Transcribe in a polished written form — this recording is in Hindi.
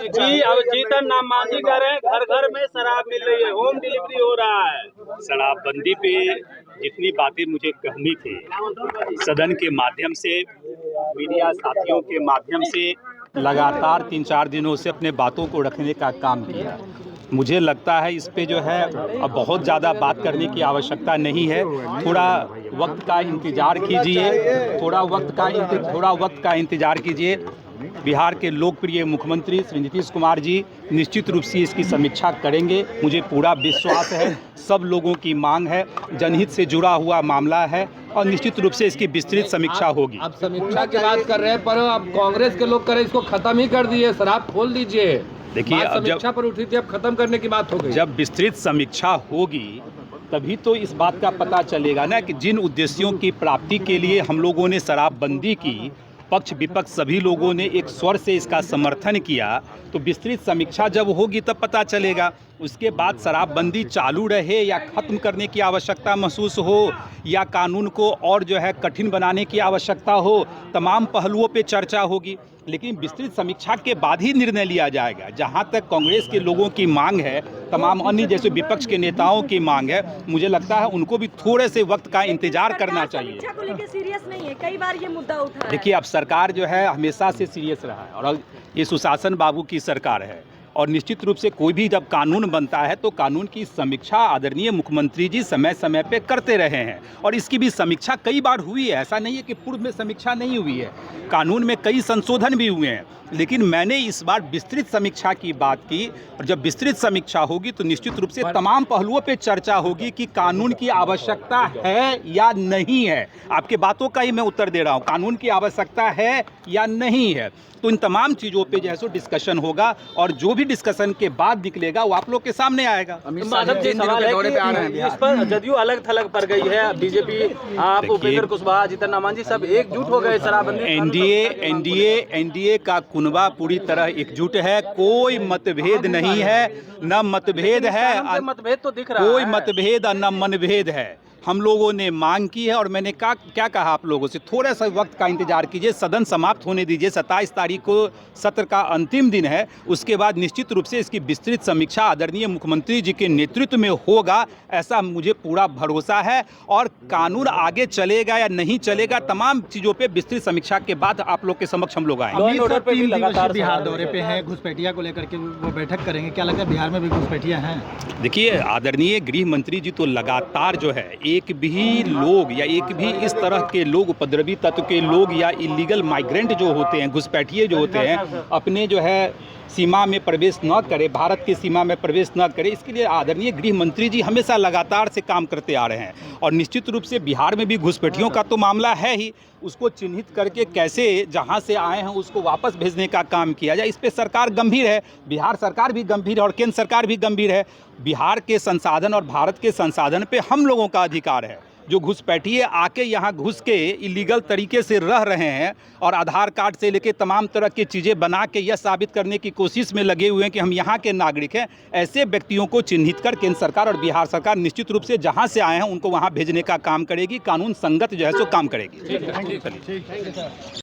जी, अब जीतन राम मांझी कह रहे हैं घर घर में शराब मिल रही है, होम डिलीवरी हो रहा है। शराबबंदी पे जितनी बातें मुझे कहनी थी सदन के माध्यम से, मीडिया साथियों के माध्यम से लगातार 3-4 दिनों से अपने बातों को रखने का काम किया। मुझे लगता है इस पे जो है अब बहुत ज़्यादा बात करने की आवश्यकता नहीं है। थोड़ा वक्त का इंतज़ार कीजिए, थोड़ा वक्त का इंतज़ार कीजिए। बिहार के लोकप्रिय मुख्यमंत्री श्री नीतीश कुमार जी निश्चित रूप से इसकी समीक्षा करेंगे। मुझे पूरा विश्वास है, सब लोगों की मांग है, जनहित से जुड़ा हुआ मामला है और निश्चित रूप से इसकी विस्तृत समीक्षा होगी। आप समीक्षा की बात कर रहे हैं, पर अब कांग्रेस के लोग कर रहे हैं इसको खत्म ही कर दिए, शराब खोल दीजिए। देखिए, अब समीक्षा पर उठी थी, अब खत्म करने की बात हो गई। जब विस्तृत समीक्षा होगी तभी तो इस बात का पता चलेगा ना कि जिन उद्देश्यों की प्राप्ति के लिए हम लोगों ने शराबबंदी की, पक्ष विपक्ष सभी लोगों ने एक स्वर से इसका समर्थन किया, तो विस्तृत समीक्षा जब होगी तब पता चलेगा। उसके बाद शराबबंदी चालू रहे या ख़त्म करने की आवश्यकता महसूस हो या कानून को और जो है कठिन बनाने की आवश्यकता हो, तमाम पहलुओं पे चर्चा होगी। लेकिन विस्तृत समीक्षा के बाद ही निर्णय लिया जाएगा। जहां तक कांग्रेस के लोगों की मांग है, तमाम अन्य जैसे विपक्ष के नेताओं की मांग है, मुझे लगता है उनको भी थोड़े से वक्त का इंतजार करना चाहिए। समीक्षा को लेकर सीरियस नहीं है, कई बार ये मुद्दा उठा है। देखिए, अब सरकार जो है हमेशा से सीरियस रहा है और ये सुशासन बाबू की सरकार है और निश्चित रूप से कोई भी जब कानून बनता है तो कानून की समीक्षा आदरणीय मुख्यमंत्री जी समय समय पे करते रहे हैं और इसकी भी समीक्षा कई बार हुई है। ऐसा नहीं है कि पूर्व में समीक्षा नहीं हुई है, कानून में कई संशोधन भी हुए हैं। लेकिन मैंने इस बार विस्तृत समीक्षा की बात की और जब विस्तृत समीक्षा होगी तो निश्चित रूप से तमाम पहलुओं पे चर्चा होगी कि कानून की आवश्यकता है या नहीं है। आपके बातों का ही मैं उत्तर दे रहा हूँ, कानून की आवश्यकता है या नहीं है। तो इन तमाम चीज़ों पे जो है सो डिस्कशन होगा और जो भी डिस्कशन के बाद निकलेगा वो आप लोग के सामने आएगा। माधव जी, सवाल है कि इस पर जदयू अलग थलग पड़ गई है, बीजेपी, आप, उपेंद्र कुशवाहा, जीतन राम मांझी सब एकजुट हो गए शराबबंदी। एनडीए का कुनबा पूरी तरह एकजुट है, कोई मतभेद नहीं है, न मतभेद है, मतभेद तो दिख रहा है, कोई मतभेद और न मनभेद है। हम लोगों ने मांग की है और मैंने क्या कहा आप लोगों से, थोड़ा सा वक्त का इंतजार कीजिए, सदन समाप्त होने दीजिए। 27 तारीख को सत्र का अंतिम दिन है, उसके बाद निश्चित रूप से इसकी विस्तृत समीक्षा आदरणीय मुख्यमंत्री जी के नेतृत्व में होगा, ऐसा मुझे पूरा भरोसा है। और कानून आगे चलेगा या नहीं चलेगा, तमाम चीज़ों पे विस्तृत समीक्षा के बाद आप लोग के समक्ष हम लोग आएंगे। बिहार दौरे पे हैं, घुसपैठिया को लेकर के वो बैठक करेंगे, क्या लगता है बिहार में भी घुसपैठिया हैं? देखिए, आदरणीय गृह मंत्री जी तो लगातार जो है एक भी लोग या एक भी इस तरह के लोग, उपद्रवी तत्व के लोग या इलीगल माइग्रेंट जो होते हैं, घुसपैठिए जो होते हैं, अपने जो है सीमा में प्रवेश न करे, भारत की सीमा में प्रवेश न करे, इसके लिए आदरणीय गृह मंत्री जी हमेशा लगातार से काम करते आ रहे हैं। और निश्चित रूप से बिहार में भी घुसपैठियों का तो मामला है ही, उसको चिन्हित करके कैसे जहां से आए हैं उसको वापस भेजने का काम किया जाए, इस पे सरकार गंभीर है, बिहार सरकार भी गंभीर है और केंद्र सरकार भी गंभीर है। बिहार के संसाधन और भारत के संसाधन पे हम लोगों का अधिकार है। जो घुसपैठिए आके यहाँ घुस के इलीगल तरीके से रह रहे हैं और आधार कार्ड से लेके तमाम तरह की चीज़ें बना के यह साबित करने की कोशिश में लगे हुए हैं कि हम यहाँ के नागरिक हैं, ऐसे व्यक्तियों को चिन्हित कर केंद्र सरकार और बिहार सरकार निश्चित रूप से जहाँ से आए हैं उनको वहाँ भेजने का काम करेगी, कानून संगत जो है सो काम करेगी।